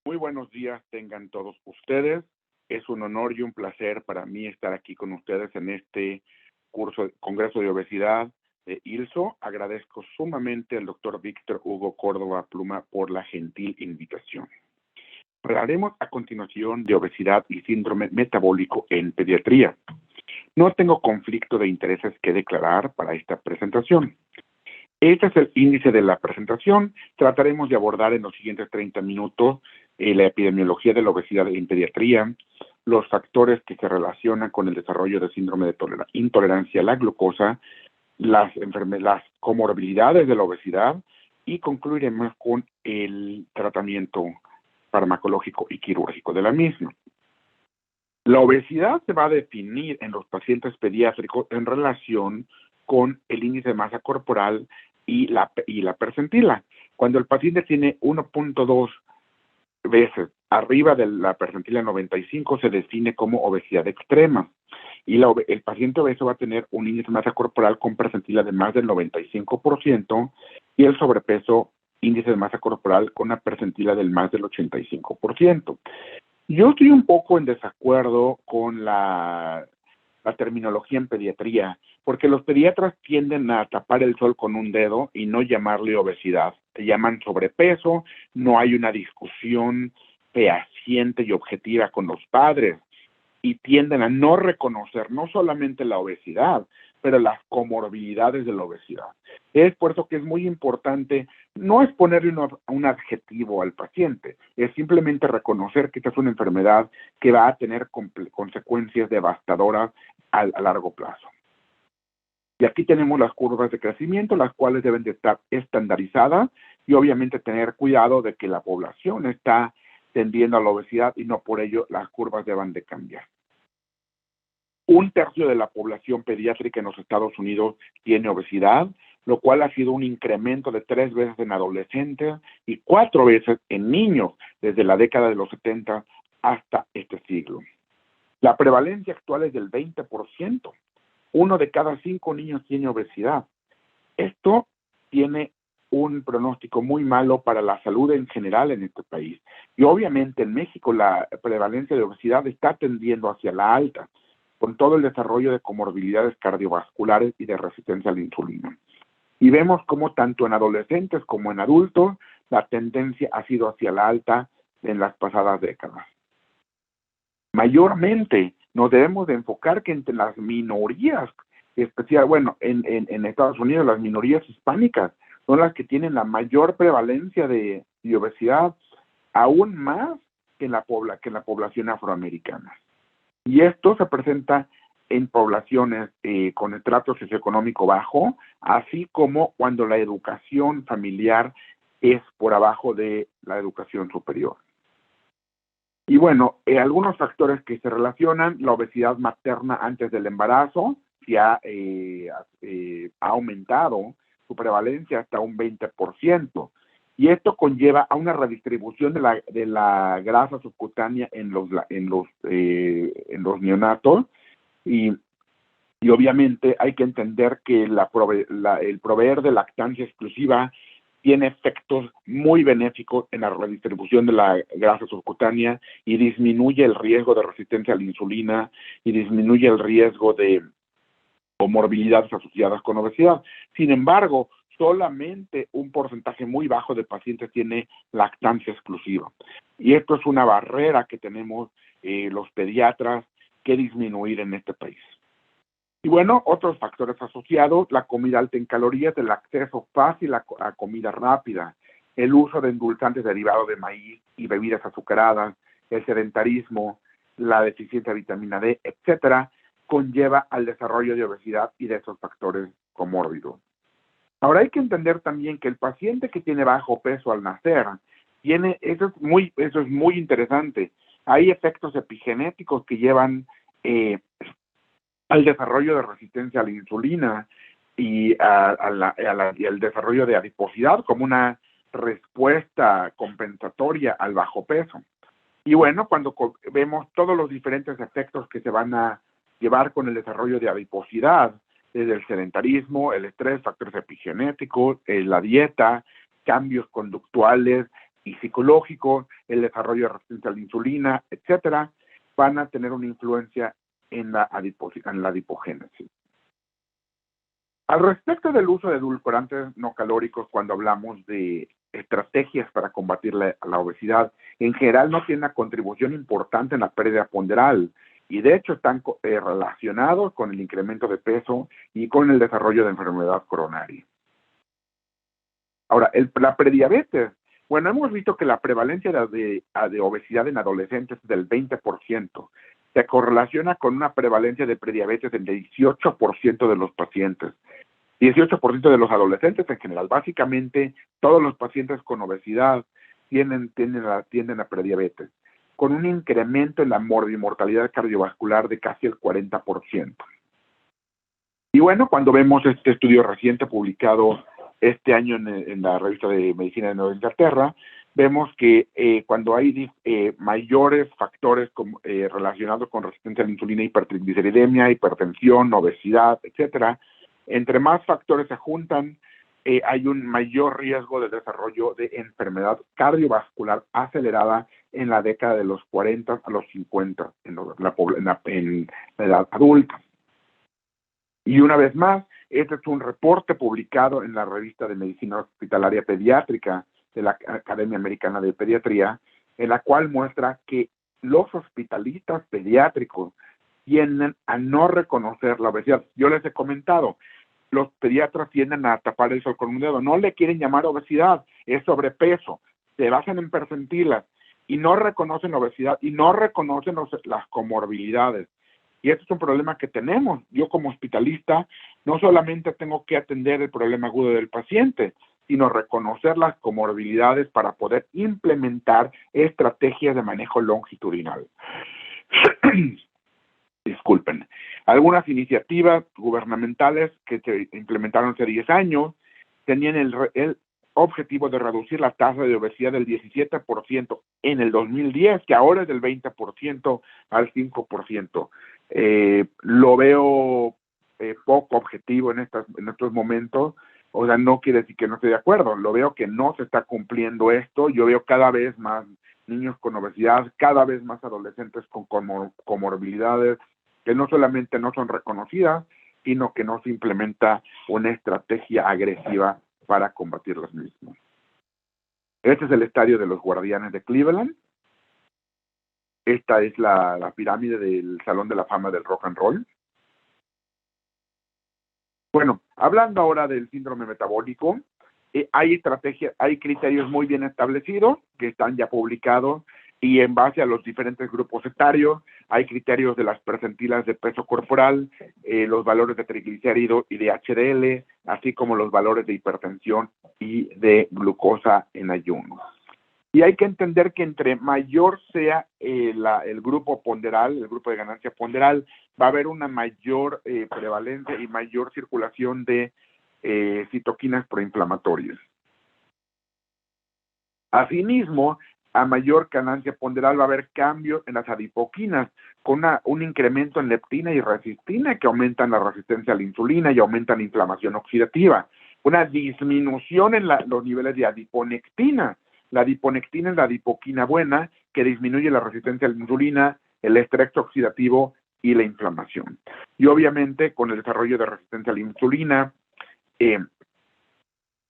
Muy buenos días tengan todos ustedes. Es un honor y un placer para mí estar aquí con ustedes en este Congreso de Obesidad de ILSO. Agradezco sumamente al doctor Víctor Hugo Córdoba Pluma por la gentil invitación. Hablaremos a continuación de obesidad y síndrome metabólico en pediatría. No tengo conflicto de intereses que declarar para esta presentación. Este es el índice de la presentación. Trataremos de abordar en los siguientes 30 minutos la epidemiología de la obesidad en pediatría, los factores que se relacionan con el desarrollo de síndrome de intolerancia a la glucosa, las comorbilidades de la obesidad y concluiremos con el tratamiento farmacológico y quirúrgico de la misma. La obesidad se va a definir en los pacientes pediátricos en relación con el índice de masa corporal y la percentila. Cuando el paciente tiene 1.2 veces arriba de la percentila 95, se define como obesidad extrema. Y el paciente obeso va a tener un índice de masa corporal con percentila de más del 95% y el sobrepeso, índice de masa corporal con una percentila del más del 85%. Yo estoy un poco en desacuerdo con la terminología en pediatría, porque los pediatras tienden a tapar el sol con un dedo y no llamarle obesidad. Le llaman sobrepeso, no hay una discusión fehaciente y objetiva con los padres y tienden a no reconocer no solamente la obesidad, pero las comorbilidades de la obesidad. Es por eso que es muy importante, no es ponerle un adjetivo al paciente, es simplemente reconocer que esta es una enfermedad que va a tener consecuencias devastadoras a largo plazo. Y aquí tenemos las curvas de crecimiento, las cuales deben de estar estandarizadas y obviamente tener cuidado de que la población está tendiendo a la obesidad y no por ello las curvas deban de cambiar. 1/3 de la población pediátrica en los Estados Unidos tiene obesidad, lo cual ha sido un incremento de 3 veces en adolescentes y 4 veces en niños desde la década de los 70 hasta este siglo. La prevalencia actual es del 20%. 1 de cada 5 niños tiene obesidad. Esto tiene un pronóstico muy malo para la salud en general en este país. Y obviamente en México la prevalencia de obesidad está tendiendo hacia la alta, con todo el desarrollo de comorbilidades cardiovasculares y de resistencia a la insulina. Y vemos cómo tanto en adolescentes como en adultos la tendencia ha sido hacia la alta en las pasadas décadas. Mayormente nos debemos de enfocar que entre las minorías, en Estados Unidos las minorías hispánicas son las que tienen la mayor prevalencia de obesidad, aún más que en la población afroamericana. Y esto se presenta en poblaciones con estrato socioeconómico bajo, así como cuando la educación familiar es por abajo de la educación superior. Y bueno, algunos factores que se relacionan, la obesidad materna antes del embarazo, que ha aumentado su prevalencia hasta un 20%. Y esto conlleva a una redistribución de la grasa subcutánea en los neonatos y obviamente hay que entender que el proveer de lactancia exclusiva tiene efectos muy benéficos en la redistribución de la grasa subcutánea y disminuye el riesgo de resistencia a la insulina y disminuye el riesgo de comorbilidades asociadas con obesidad. Sin embargo, solamente un porcentaje muy bajo de pacientes tiene lactancia exclusiva. Y esto es una barrera que tenemos los pediatras que disminuir en este país. Y bueno, otros factores asociados, la comida alta en calorías, el acceso fácil a comida rápida, el uso de endulzantes derivados de maíz y bebidas azucaradas, el sedentarismo, la deficiencia de vitamina D, etcétera, conlleva al desarrollo de obesidad y de esos factores comórbidos. Ahora hay que entender también que el paciente que tiene bajo peso al nacer, eso es muy interesante. Hay efectos epigenéticos que llevan al desarrollo de resistencia a la insulina y al desarrollo de adiposidad como una respuesta compensatoria al bajo peso. Y bueno, cuando vemos todos los diferentes efectos que se van a llevar con el desarrollo de adiposidad, desde el sedentarismo, el estrés, factores epigenéticos, la dieta, cambios conductuales y psicológico, el desarrollo de resistencia a la insulina, etcétera, van a tener una influencia en la adipogénesis. Al respecto del uso de edulcorantes no calóricos, cuando hablamos de estrategias para combatir la obesidad, en general no tiene una contribución importante en la pérdida ponderal y de hecho están relacionados con el incremento de peso y con el desarrollo de enfermedad coronaria. Ahora, la prediabetes, bueno, hemos visto que la prevalencia de obesidad en adolescentes es del 20%. Se correlaciona con una prevalencia de prediabetes del 18% de los pacientes. 18% de los adolescentes en general. Básicamente, todos los pacientes con obesidad tienden a prediabetes, con un incremento en la mortalidad cardiovascular de casi el 40%. Y bueno, cuando vemos este estudio reciente publicado este año en la revista de Medicina de Nueva Inglaterra, vemos que cuando hay mayores factores relacionados con resistencia a la insulina, hipertrigliceridemia, hipertensión, obesidad, etcétera, entre más factores se juntan, hay un mayor riesgo de desarrollo de enfermedad cardiovascular acelerada en la década de los 40 a los 50 en la edad adulta. Y una vez más, este es un reporte publicado en la revista de Medicina Hospitalaria Pediátrica de la Academia Americana de Pediatría, en la cual muestra que los hospitalistas pediátricos tienden a no reconocer la obesidad. Yo les he comentado, los pediatras tienden a tapar el sol con un dedo, no le quieren llamar obesidad, es sobrepeso, se basan en percentilas y no reconocen la obesidad y no reconocen las comorbilidades. Y este es un problema que tenemos. Yo como hospitalista no solamente tengo que atender el problema agudo del paciente, sino reconocer las comorbilidades para poder implementar estrategias de manejo longitudinal. Disculpen. Algunas iniciativas gubernamentales que se implementaron hace 10 años tenían el objetivo de reducir la tasa de obesidad del 17% en el 2010, que ahora es del 20% al 5%. Lo veo poco objetivo en estos momentos. O sea, no quiere decir que no esté de acuerdo. Lo veo que no se está cumpliendo esto. Yo veo cada vez más niños con obesidad, cada vez más adolescentes con comorbilidades que no solamente no son reconocidas, sino que no se implementa una estrategia agresiva para combatir los mismos. Este es el estadio de los Guardianes de Cleveland. Esta es la pirámide del Salón de la Fama del Rock and Roll. Bueno, hablando ahora del síndrome metabólico, hay criterios muy bien establecidos que están ya publicados y en base a los diferentes grupos etarios, hay criterios de las percentilas de peso corporal, los valores de triglicéridos y de HDL, así como los valores de hipertensión y de glucosa en ayuno. Y hay que entender que entre mayor sea el grupo ponderal, el grupo de ganancia ponderal, va a haber una mayor prevalencia y mayor circulación de citoquinas proinflamatorias. Asimismo, a mayor ganancia ponderal va a haber cambio en las adipoquinas, con un incremento en leptina y resistina que aumentan la resistencia a la insulina y aumentan la inflamación oxidativa. Una disminución en los niveles de adiponectina. La adiponectina es la adipoquina buena que disminuye la resistencia a la insulina, el estrés oxidativo y la inflamación. Y obviamente con el desarrollo de resistencia a la insulina,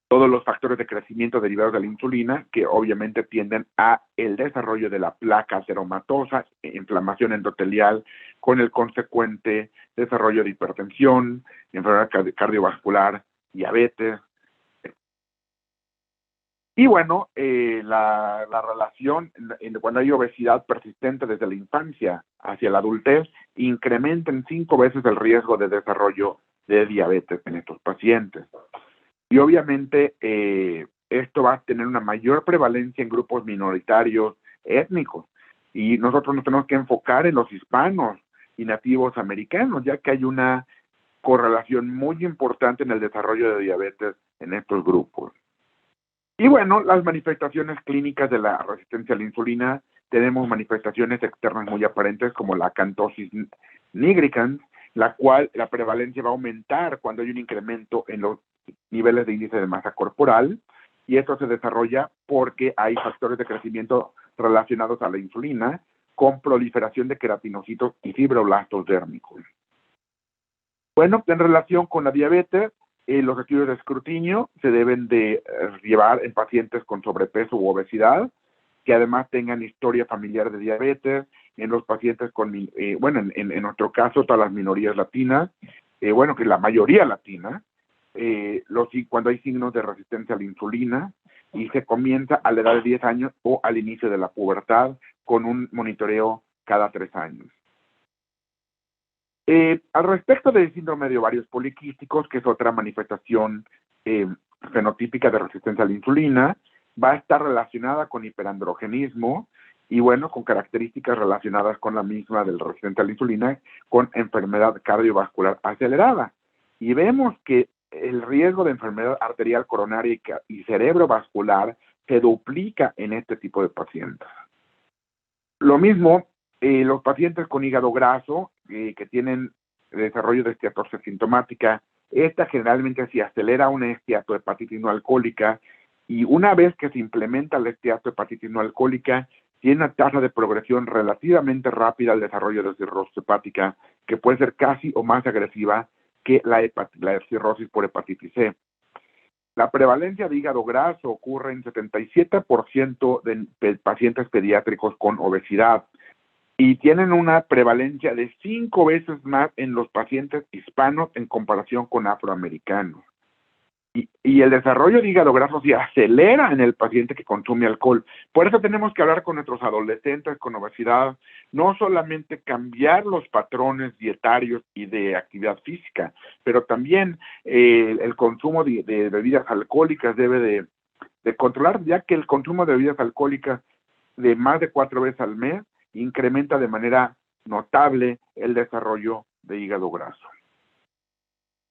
todos los factores de crecimiento derivados de la insulina, que obviamente tienden a el desarrollo de la placa ateromatosa, inflamación endotelial, con el consecuente desarrollo de hipertensión, enfermedad cardiovascular, diabetes. Y bueno, la relación, cuando hay obesidad persistente desde la infancia hacia la adultez, incrementa en 5 veces el riesgo de desarrollo de diabetes en estos pacientes. Y obviamente esto va a tener una mayor prevalencia en grupos minoritarios étnicos. Y nosotros nos tenemos que enfocar en los hispanos y nativos americanos, ya que hay una correlación muy importante en el desarrollo de diabetes en estos grupos. Y bueno, las manifestaciones clínicas de la resistencia a la insulina, tenemos manifestaciones externas muy aparentes como la acantosis nigricans, la cual la prevalencia va a aumentar cuando hay un incremento en los niveles de índice de masa corporal, y esto se desarrolla porque hay factores de crecimiento relacionados a la insulina con proliferación de queratinocitos y fibroblastos dérmicos. Bueno, en relación con la diabetes, los estudios de escrutinio se deben de llevar en pacientes con sobrepeso u obesidad, que además tengan historia familiar de diabetes, en los pacientes con, en nuestro caso, todas las minorías latinas, que la mayoría latina, cuando hay signos de resistencia a la insulina, y se comienza a la edad de 10 años o al inicio de la pubertad con un monitoreo cada 3 años. Al respecto del síndrome de ovarios poliquísticos, que es otra manifestación fenotípica de resistencia a la insulina, va a estar relacionada con hiperandrogenismo y, con características relacionadas con la misma del resistente a la insulina, con enfermedad cardiovascular acelerada. Y vemos que el riesgo de enfermedad arterial coronaria y cerebrovascular se duplica en este tipo de pacientes. Lo mismo, los pacientes con hígado graso, que tienen desarrollo de esteatosis sintomática, esta generalmente se acelera una esteatohepatitis no alcohólica, y una vez que se implementa la esteatohepatitis no alcohólica, tiene una tasa de progresión relativamente rápida al desarrollo de cirrosis hepática, que puede ser casi o más agresiva que la cirrosis por hepatitis C. La prevalencia de hígado graso ocurre en 77% de pacientes pediátricos con obesidad, y tienen una prevalencia de 5 veces más en los pacientes hispanos en comparación con afroamericanos. Y el desarrollo de hígado graso se acelera en el paciente que consume alcohol. Por eso tenemos que hablar con nuestros adolescentes con obesidad, no solamente cambiar los patrones dietarios y de actividad física, pero también el consumo de bebidas alcohólicas debe de controlar, ya que el consumo de bebidas alcohólicas de más de 4 veces al mes incrementa de manera notable el desarrollo de hígado graso.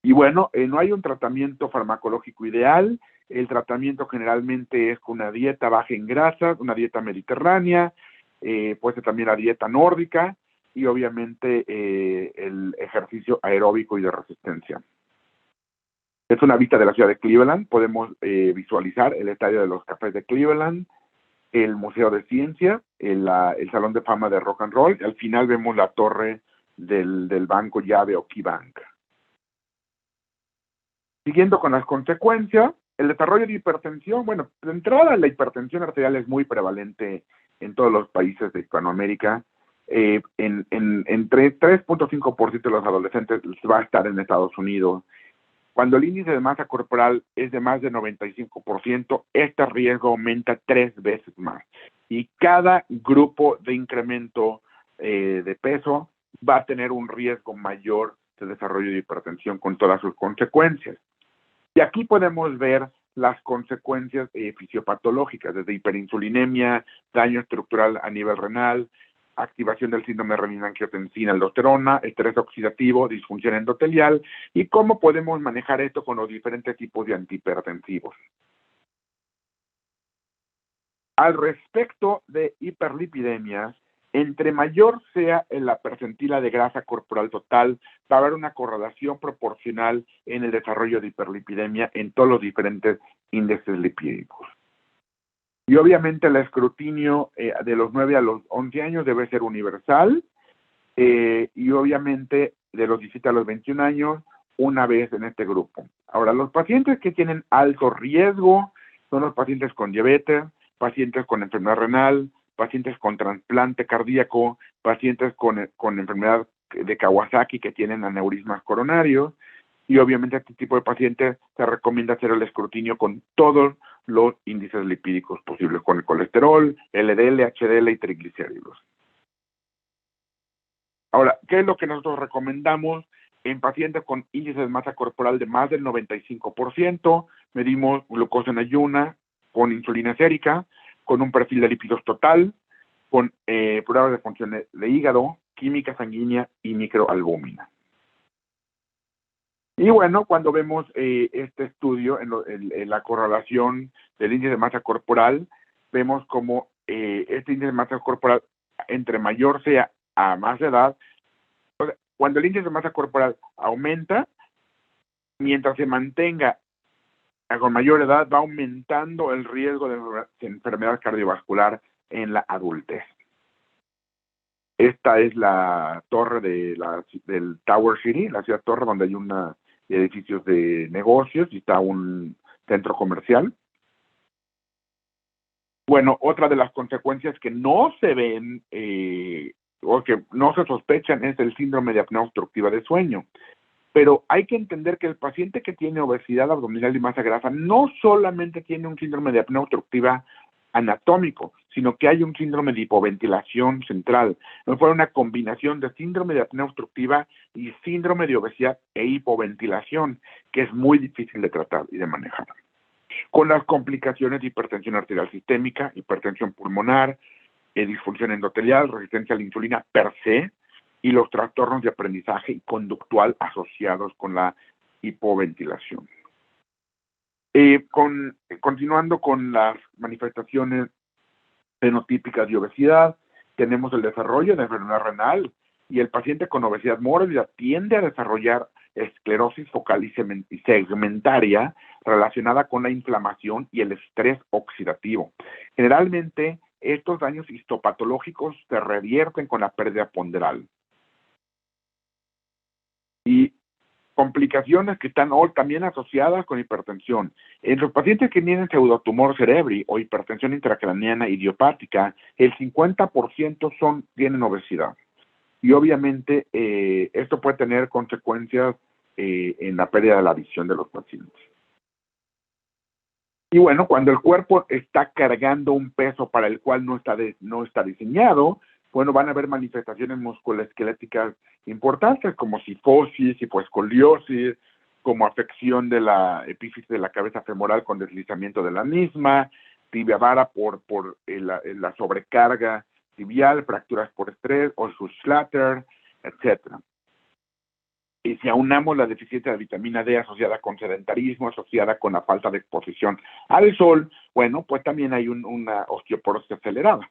Y no hay un tratamiento farmacológico ideal. El tratamiento generalmente es con una dieta baja en grasas, una dieta mediterránea, puede ser también la dieta nórdica y obviamente el ejercicio aeróbico y de resistencia. Es una vista de la ciudad de Cleveland. Podemos visualizar el estadio de los Cafés de Cleveland, el Museo de Ciencia, el Salón de Fama de Rock and Roll, y al final vemos la torre del banco llave o Key Bank. Siguiendo con las consecuencias, el desarrollo de hipertensión, de entrada la hipertensión arterial es muy prevalente en todos los países de Hispanoamérica. Entre 3.5% de los adolescentes va a estar en Estados Unidos. Cuando el índice de masa corporal es de más de 95%, este riesgo aumenta 3 veces más. Y cada grupo de incremento de peso va a tener un riesgo mayor de desarrollo de hipertensión con todas sus consecuencias. Y aquí podemos ver las consecuencias fisiopatológicas, desde hiperinsulinemia, daño estructural a nivel renal, activación del síndrome renina-angiotensina-aldosterona, estrés oxidativo, disfunción endotelial, y cómo podemos manejar esto con los diferentes tipos de antihipertensivos. Al respecto de hiperlipidemias, entre mayor sea la percentila de grasa corporal total, va a haber una correlación proporcional en el desarrollo de hiperlipidemia en todos los diferentes índices lipídicos. Y obviamente el escrutinio de los 9 a los 11 años debe ser universal, y obviamente de los 17 a los 21 años, una vez en este grupo. Ahora, los pacientes que tienen alto riesgo son los pacientes con diabetes, pacientes con enfermedad renal, pacientes con trasplante cardíaco, pacientes con enfermedad de Kawasaki que tienen aneurismas coronarios, y obviamente a este tipo de pacientes se recomienda hacer el escrutinio con todos los índices lipídicos posibles, con el colesterol, LDL, HDL y triglicéridos. Ahora, ¿qué es lo que nosotros recomendamos? En pacientes con índice de masa corporal de más del 95%, medimos glucosa en ayuna con insulina sérica, con un perfil de lípidos total, con pruebas de función de hígado, química sanguínea y microalbúmina. Y cuando vemos este estudio en la correlación del índice de masa corporal, vemos como este índice de masa corporal, entre mayor sea a más edad, cuando el índice de masa corporal aumenta, mientras se mantenga con mayor edad va aumentando el riesgo de enfermedad cardiovascular en la adultez. Esta es la torre del Tower City, la ciudad torre donde hay edificios de negocios y está un centro comercial. Bueno, otra de las consecuencias que no se ven o que no se sospechan es el síndrome de apnea obstructiva de sueño. Pero hay que entender que el paciente que tiene obesidad abdominal y masa grasa no solamente tiene un síndrome de apnea obstructiva anatómico, sino que hay un síndrome de hipoventilación central. No fue una combinación de síndrome de apnea obstructiva y síndrome de obesidad e hipoventilación, que es muy difícil de tratar y de manejar. Con las complicaciones de hipertensión arterial sistémica, hipertensión pulmonar, disfunción endotelial, resistencia a la insulina per se, y los trastornos de aprendizaje y conductual asociados con la hipoventilación. Continuando con las manifestaciones fenotípicas de obesidad, tenemos el desarrollo de enfermedad renal y el paciente con obesidad mórbida tiende a desarrollar esclerosis focal y segmentaria relacionada con la inflamación y el estrés oxidativo. Generalmente, estos daños histopatológicos se revierten con la pérdida ponderal. Y complicaciones que están también asociadas con hipertensión. En los pacientes que tienen pseudotumor cerebri o hipertensión intracraneana idiopática, el 50% tienen obesidad. Y obviamente esto puede tener consecuencias en la pérdida de la visión de los pacientes. Y bueno, cuando el cuerpo está cargando un peso para el cual no está diseñado, bueno, van a haber manifestaciones musculoesqueléticas importantes como cifosis, hipoescoliosis, como afección de la epífisis de la cabeza femoral con deslizamiento de la misma, tibia vara por la sobrecarga tibial, fracturas por estrés, Osgood-Schlatter, etc. Y si aunamos la deficiencia de vitamina D asociada con sedentarismo, asociada con la falta de exposición al sol, bueno, pues también hay una osteoporosis acelerada.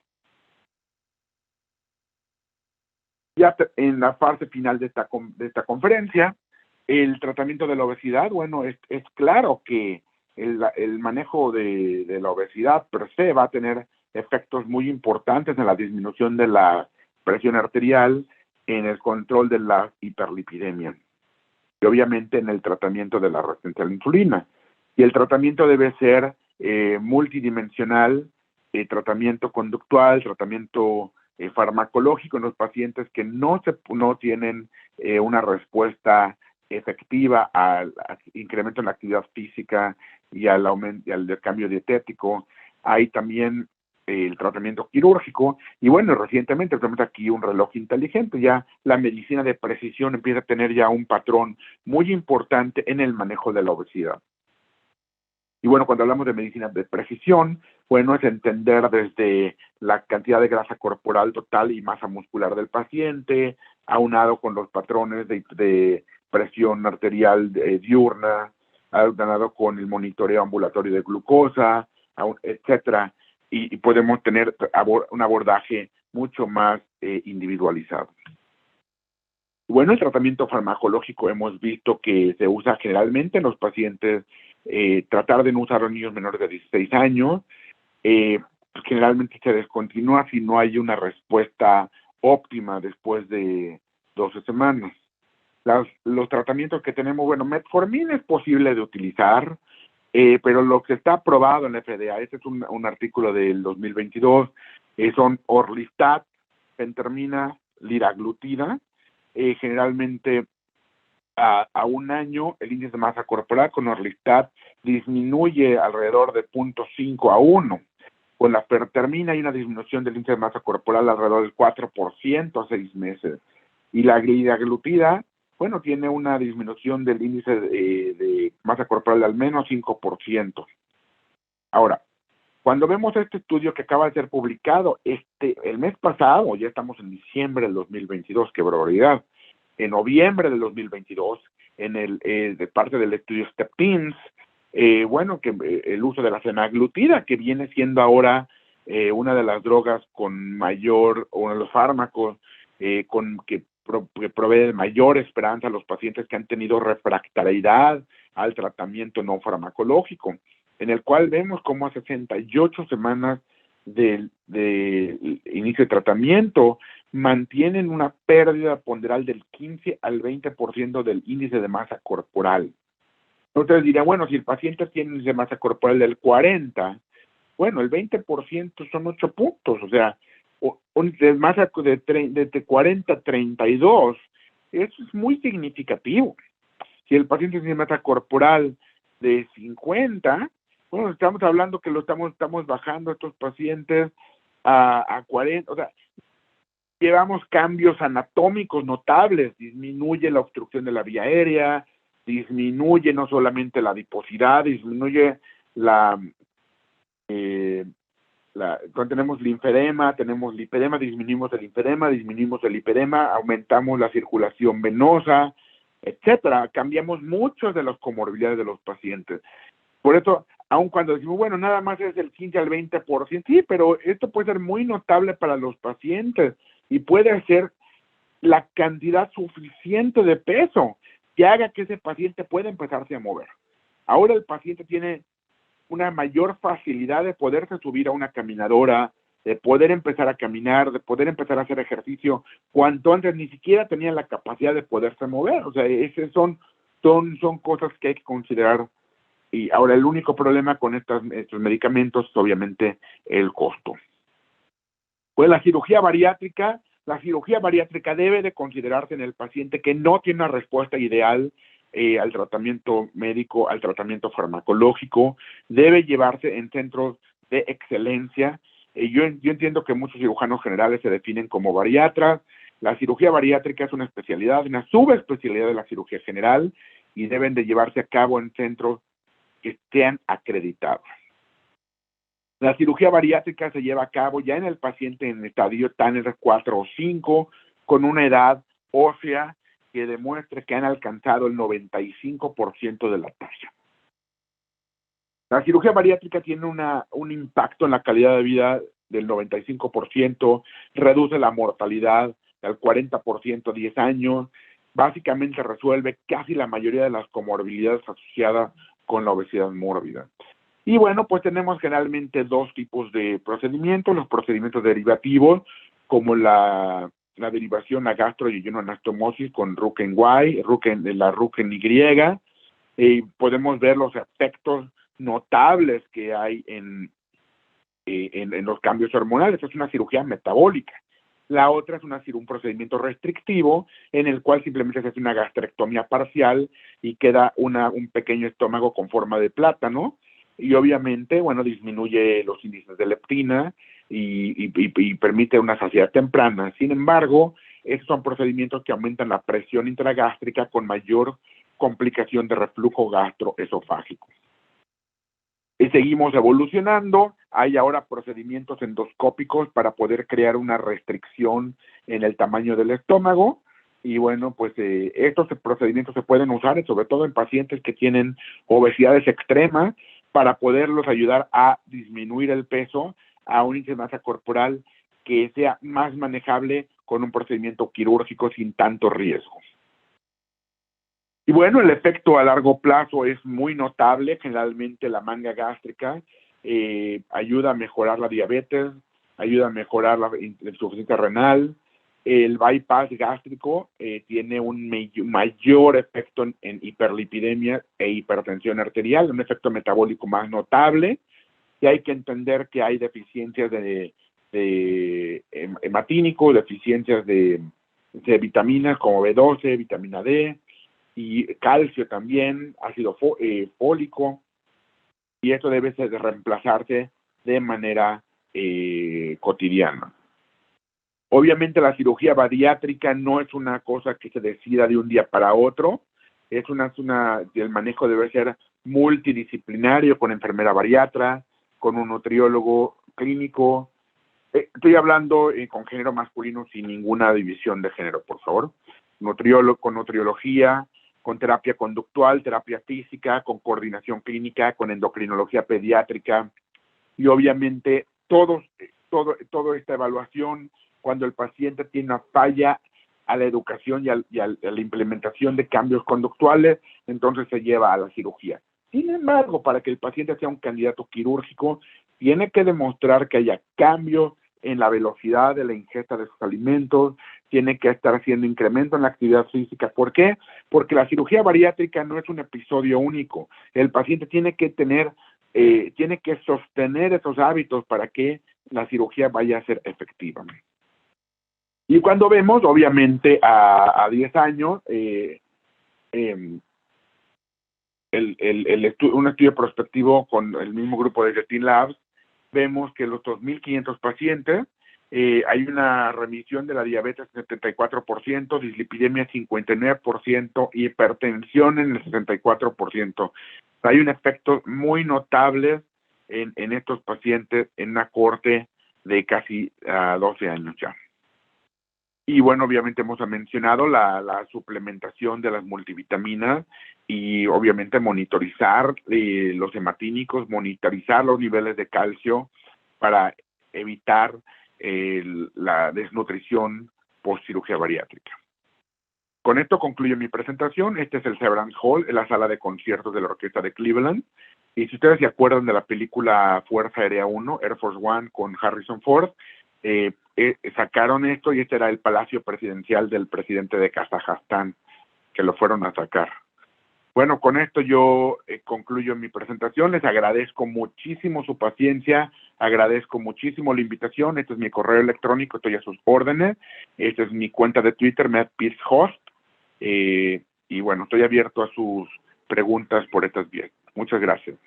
Ya en la fase final de esta conferencia, el tratamiento de la obesidad, bueno, es claro que el manejo de la obesidad per se va a tener efectos muy importantes en la disminución de la presión arterial, en el control de la hiperlipidemia y obviamente en el tratamiento de la resistencia a la insulina. Y el tratamiento debe ser multidimensional, tratamiento conductual, tratamiento farmacológico en los pacientes que no tienen una respuesta efectiva al incremento en la actividad física y al cambio dietético. Hay también el tratamiento quirúrgico y bueno, recientemente tenemos aquí un reloj inteligente, ya la medicina de precisión empieza a tener ya un patrón muy importante en el manejo de la obesidad. Y bueno, cuando hablamos de medicina de precisión, bueno, es entender desde la cantidad de grasa corporal total y masa muscular del paciente, aunado con los patrones de presión arterial diurna, aunado con el monitoreo ambulatorio de glucosa, etcétera, y podemos tener un abordaje mucho más individualizado. Bueno, el tratamiento farmacológico hemos visto que se usa generalmente en los pacientes, tratar de no usar a niños menores de 16 años, generalmente se descontinúa si no hay una respuesta óptima después de 12 semanas. Los tratamientos que tenemos, bueno, metformina es posible de utilizar, pero lo que está aprobado en la FDA, este es un artículo del 2022, son Orlistat, fentermina, liraglutida, generalmente a un año el índice de masa corporal con Orlistat disminuye alrededor de 0.5 a 1. Con la fentermina hay una disminución del índice de masa corporal alrededor del 4% a 6 meses. Y la liraglutida, bueno, tiene una disminución del índice de masa corporal de al menos 5%. Ahora, cuando vemos este estudio que acaba de ser publicado el mes pasado, ya estamos en diciembre del 2022, qué barbaridad, en noviembre del 2022, de parte del estudio STEP-TEENS, bueno, que el uso de la semaglutida, que viene siendo ahora una de las drogas con mayor, uno de los fármacos que que provee mayor esperanza a los pacientes que han tenido refractariedad al tratamiento no farmacológico, en el cual vemos cómo a 68 semanas del inicio de tratamiento mantienen una pérdida ponderal del 15 al 20% del índice de masa corporal. Entonces diría, bueno, si el paciente tiene un índice de masa corporal del 40, bueno, el 20% son 8 puntos, o sea, de masa de 40 a 32, eso es muy significativo. Si el paciente tiene masa corporal de 50, bueno, estamos hablando que estamos bajando a estos pacientes a 40, o sea, llevamos cambios anatómicos notables, disminuye la obstrucción de la vía aérea, disminuye no solamente la adiposidad, disminuye cuando tenemos linfedema, tenemos lipedema, disminuimos el lipedema, aumentamos la circulación venosa, etcétera. Cambiamos muchas de las comorbilidades de los pacientes. Por eso, aun cuando decimos, bueno, nada más es del 15 al 20%, sí, pero esto puede ser muy notable para los pacientes y puede ser la cantidad suficiente de peso que haga que ese paciente pueda empezarse a mover. Ahora el paciente tiene una mayor facilidad de poderse subir a una caminadora, de poder empezar a caminar, de poder empezar a hacer ejercicio, cuanto antes ni siquiera tenía la capacidad de poderse mover. O sea, esas son cosas que hay que considerar. Y ahora el único problema con estos medicamentos es obviamente el costo. Pues la cirugía bariátrica debe de considerarse en el paciente que no tiene una respuesta ideal al tratamiento médico, al tratamiento farmacológico, debe llevarse en centros de excelencia. Yo entiendo que muchos cirujanos generales se definen como bariatras. La cirugía bariátrica es una especialidad, una subespecialidad de la cirugía general y deben de llevarse a cabo en centros que estén acreditados. La cirugía bariátrica se lleva a cabo ya en el paciente en estadio Tanner 4 o 5, con una edad ósea que demuestre que han alcanzado el 95% de la talla. La cirugía bariátrica tiene un impacto en la calidad de vida del 95%, reduce la mortalidad del 40% a 10 años, básicamente resuelve casi la mayoría de las comorbilidades asociadas con la obesidad mórbida. Y bueno, pues tenemos generalmente dos tipos de procedimientos, los procedimientos derivativos, como la derivación a gastroyenyunoanastomosis con la Rucken Y, podemos ver los efectos notables que hay en los cambios hormonales. Es una cirugía metabólica. La otra es un procedimiento restrictivo en el cual simplemente se hace una gastrectomía parcial y queda un pequeño estómago con forma de plátano y obviamente, bueno, disminuye los índices de leptina y permite una saciedad temprana. Sin embargo, estos son procedimientos que aumentan la presión intragástrica con mayor complicación de reflujo gastroesofágico. Y seguimos evolucionando, hay ahora procedimientos endoscópicos para poder crear una restricción en el tamaño del estómago y bueno, pues estos procedimientos se pueden usar sobre todo en pacientes que tienen obesidades extremas para poderlos ayudar a disminuir el peso a un índice de masa corporal que sea más manejable con un procedimiento quirúrgico sin tanto riesgo. Y bueno, el efecto a largo plazo es muy notable. Generalmente la manga gástrica ayuda a mejorar la diabetes, ayuda a mejorar la insuficiencia renal. El bypass gástrico tiene un mayor efecto en hiperlipidemia e hipertensión arterial, un efecto metabólico más notable. Y hay que entender que hay deficiencias de hematínico, deficiencias de vitaminas como B12, vitamina D, y calcio también, ácido fólico, y esto debe ser de reemplazarse de manera cotidiana. Obviamente la cirugía bariátrica no es una cosa que se decida de un día para otro, el manejo debe ser multidisciplinario con enfermera bariatra, con un nutriólogo clínico. Estoy hablando con género masculino sin ninguna división de género, por favor. Nutriólogo con nutriología, con terapia conductual, terapia física, con coordinación clínica, con endocrinología pediátrica y obviamente toda esta evaluación cuando el paciente tiene una falla a la educación a la implementación de cambios conductuales, entonces se lleva a la cirugía. Sin embargo, para que el paciente sea un candidato quirúrgico, tiene que demostrar que haya cambios en la velocidad de la ingesta de sus alimentos, tiene que estar haciendo incremento en la actividad física. ¿Por qué? Porque la cirugía bariátrica no es un episodio único. El paciente tiene que sostener esos hábitos para que la cirugía vaya a ser efectiva. Y cuando vemos, obviamente, a 10 años, un estudio prospectivo con el mismo grupo de Getin Labs, vemos que los 2.500 pacientes, hay una remisión de la diabetes en el 74%, dislipidemia 59%, y hipertensión en el 64%. Hay un efecto muy notable en estos pacientes en una corte de casi 12 años ya. Y bueno, obviamente hemos mencionado la suplementación de las multivitaminas y obviamente monitorizar los hematínicos, monitorizar los niveles de calcio para evitar la desnutrición post cirugía bariátrica. Con esto concluyo mi presentación. Este es el Severance Hall, en la sala de conciertos de la Orquesta de Cleveland. Y si ustedes se acuerdan de la película Fuerza Aérea 1, Air Force One, con Harrison Ford, sacaron esto y este era el palacio presidencial del presidente de Kazajstán, que lo fueron a sacar. Bueno, con esto yo concluyo mi presentación. Les agradezco muchísimo su paciencia, agradezco muchísimo la invitación. Este es mi correo electrónico, estoy a sus órdenes. Esta es mi cuenta de Twitter, MedPeaceHost. Y bueno, estoy abierto a sus preguntas por estas vías. Muchas gracias.